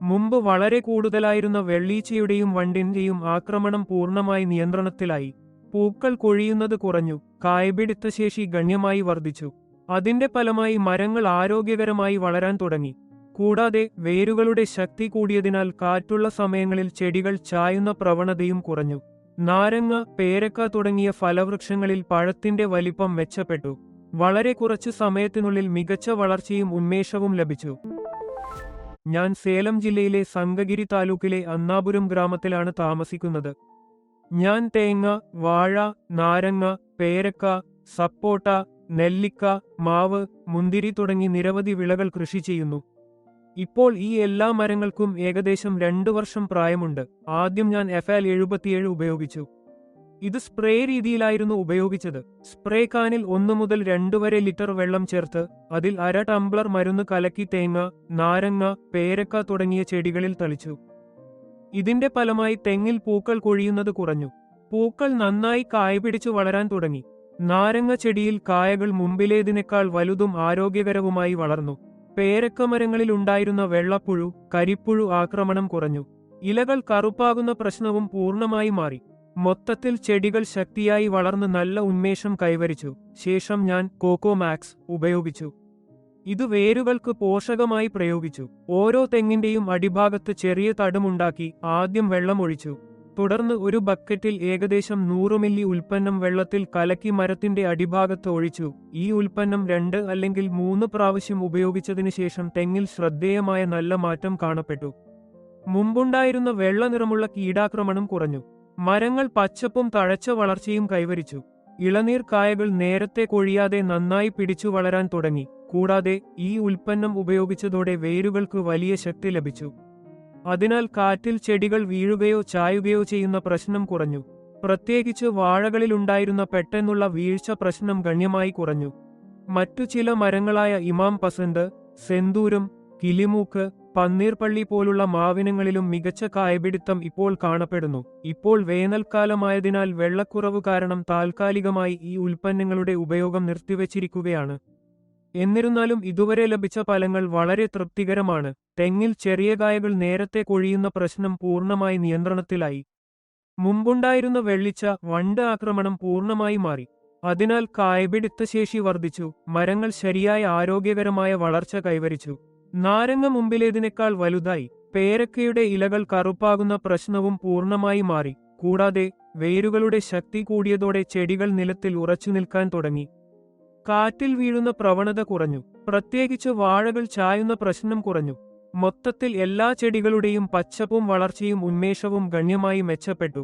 മുമ്പ് വളരെ കൂടുതലായിരുന്ന വെള്ളീച്ചയുടെയും വണ്ടിന്റെയും ആക്രമണം പൂർണ്ണമായി നിയന്ത്രണത്തിലായി. പൂക്കൾ കൊഴിയുന്നത് കുറഞ്ഞു, കായ്പിടുത്ത ശേഷി ഗണ്യമായി വർദ്ധിച്ചു. അതിന്റെ ഫലമായി മരങ്ങൾ ആരോഗ്യകരമായി വളരാൻ തുടങ്ങി. കൂടാതെ വേരുകളുടെ ശക്തി കൂടിയതിനാൽ കാറ്റുള്ള സമയങ്ങളിൽ ചെടികൾ ചായുന്ന പ്രവണതയും കുറഞ്ഞു. നാരങ്ങ, പേരക്ക തുടങ്ങിയ ഫലവൃക്ഷങ്ങളിൽ പഴത്തിന്റെ വലിപ്പം മെച്ചപ്പെട്ടു. വളരെ കുറച്ചു സമയത്തിനുള്ളിൽ മികച്ച വളർച്ചയും ഉന്മേഷവും ലഭിച്ചു. ഞാൻ സേലം ജില്ലയിലെ സംഗഗിരി താലൂക്കിലെ അന്നാപുരം ഗ്രാമത്തിലാണ് താമസിക്കുന്നത്. ഞാൻ തേങ്ങ, വാഴ, നാരങ്ങ, പേരക്ക, സപ്പോട്ട, നെല്ലിക്ക, മാവ്, മുന്തിരി തുടങ്ങി നിരവധി വിളകൾ കൃഷി ചെയ്യുന്നു. ഇപ്പോൾ ഈ എല്ലാ മരങ്ങൾക്കും ഏകദേശം 2 വർഷം പ്രായമുണ്ട്. ആദ്യം ഞാൻ FL 77 ഉപയോഗിച്ചു. ഇത് സ്പ്രേ രീതിയിലായിരുന്നു ഉപയോഗിച്ചത്. സ്പ്രേ കാനിൽ 1 മുതൽ 2 വരെ ലിറ്റർ വെള്ളം ചേർത്ത് അതിൽ 1/2 ടംബ്ലർ മരുന്ന് കലക്കി തേങ്ങ, നാരങ്ങ, പേരക്ക തുടങ്ങിയ ചെടികളിൽ തളിച്ചു. ഇതിന്റെ ഫലമായി തെങ്ങിൽ പൂക്കൾ കൊഴിയുന്നത് കുറഞ്ഞു. പൂക്കൾ നന്നായി കായ്പിടിച്ചു വളരാൻ തുടങ്ങി. നാരങ്ങ ചെടിയിൽ കായകൾ മുമ്പിലേതിനേക്കാൾ വലുതും ആരോഗ്യകരവുമായി വളർന്നു. പേരക്കമരങ്ങളിൽ ഉണ്ടായിരുന്ന വെള്ളപ്പുഴു, കരിപ്പുഴു ആക്രമണം കുറഞ്ഞു. ഇലകൾ കറുപ്പാകുന്ന പ്രശ്നവും പൂർണ്ണമായി മാറി. മൊത്തത്തിൽ ചെടികൾ ശക്തിയായി വളർന്ന് നല്ല ഉന്മേഷം കൈവരിച്ചു. ശേഷം ഞാൻ കോക്കോ മാക്സ് ഉപയോഗിച്ചു. ഇത് വേരുകൾക്ക് പോഷകമായി പ്രയോഗിച്ചു. ഓരോ തെങ്ങിന്റെയും അടിഭാഗത്ത് ചെറിയ തടമുണ്ടാക്കി ആദ്യം വെള്ളമൊഴിച്ചു. തുടർന്ന് ഒരു ബക്കറ്റിൽ ഏകദേശം 100 മില്ലി ഉൽപ്പന്നം വെള്ളത്തിൽ കലക്കി മരത്തിന്റെ അടിഭാഗത്ത് ഒഴിച്ചു. ഈ ഉൽപ്പന്നം 2 അല്ലെങ്കിൽ 3 പ്രാവശ്യം ഉപയോഗിച്ചതിനു ശേഷം തെങ്ങിൽ ശ്രദ്ധേയമായ നല്ല മാറ്റം കാണപ്പെട്ടു. മുമ്പുണ്ടായിരുന്ന വെള്ള നിറമുള്ള കീടാക്രമണം കുറഞ്ഞു. മരങ്ങൾ പച്ചപ്പും തഴച്ച വളർച്ചയും കൈവരിച്ചു. ഇളനീർ കായകൾ നേരത്തെ കൊഴിയാതെ നന്നായി പിടിച്ചു വളരാൻ തുടങ്ങി. കൂടാതെ ഈ ഉൽപ്പന്നം ഉപയോഗിച്ചതോടെ വേരുകൾക്ക് വലിയ ശക്തി ലഭിച്ചു. അതിനാൽ കാറ്റിൽ ചെടികൾ വീഴുകയോ ചായുകയോ ചെയ്യുന്ന പ്രശ്നം കുറഞ്ഞു. പ്രത്യേകിച്ച് വാഴകളിലുണ്ടായിരുന്ന പെട്ടെന്നുള്ള വീഴ്ച പ്രശ്നം ഗണ്യമായി കുറഞ്ഞു. മറ്റു ചില മരങ്ങളായ ഇമാം പസന്ത്, സെന്തൂരം, കിളിമൂക്ക്, പന്നീർപ്പള്ളി പോലുള്ള മാവിനങ്ങളിലും മികച്ച കായപിടുത്തം ഇപ്പോൾ കാണപ്പെടുന്നു. ഇപ്പോൾ വേനൽക്കാലമായതിനാൽ വെള്ളക്കുറവ് കാരണം താൽക്കാലികമായി ഈ ഉൽപ്പന്നങ്ങളുടെ ഉപയോഗം നിർത്തിവച്ചിരിക്കുകയാണ്. എന്നിരുന്നാലും ഇതുവരെ ലഭിച്ച ഫലങ്ങൾ വളരെ തൃപ്തികരമാണ്. തെങ്ങിൽ ചെറിയ കായകൾ നേരത്തെ കൊഴിയുന്ന പ്രശ്നം പൂർണ്ണമായി നിയന്ത്രണത്തിലായി. മുമ്പുണ്ടായിരുന്ന വെള്ളിച്ച, വണ്ട് ആക്രമണം പൂർണ്ണമായി മാറി. അതിനാൽ കായപിടുത്ത ശേഷി വർദ്ധിച്ചു. മരങ്ങൾ ശരിയായ ആരോഗ്യകരമായ വളർച്ച കൈവരിച്ചു. നാരങ്ങ മുമ്പിലേതിനേക്കാൾ വലുതായി. പേരക്കയുടെ ഇലകൾ കറുപ്പാകുന്ന പ്രശ്നവും പൂർണ്ണമായി മാറി. കൂടാതെ വേരുകളുടെ ശക്തി കൂടിയതോടെ ചെടികൾ നിലത്തിൽ ഉറച്ചു നിൽക്കാൻ തുടങ്ങി. കാറ്റിൽ വീഴുന്ന പ്രവണത കുറഞ്ഞു. പ്രത്യേകിച്ച് വാഴകൾ ചായുന്ന പ്രശ്നം കുറഞ്ഞു. മൊത്തത്തിൽ എല്ലാ ചെടികളുടെയും പച്ചപ്പും വളർച്ചയും ഉന്മേഷവും ഗണ്യമായി മെച്ചപ്പെട്ടു.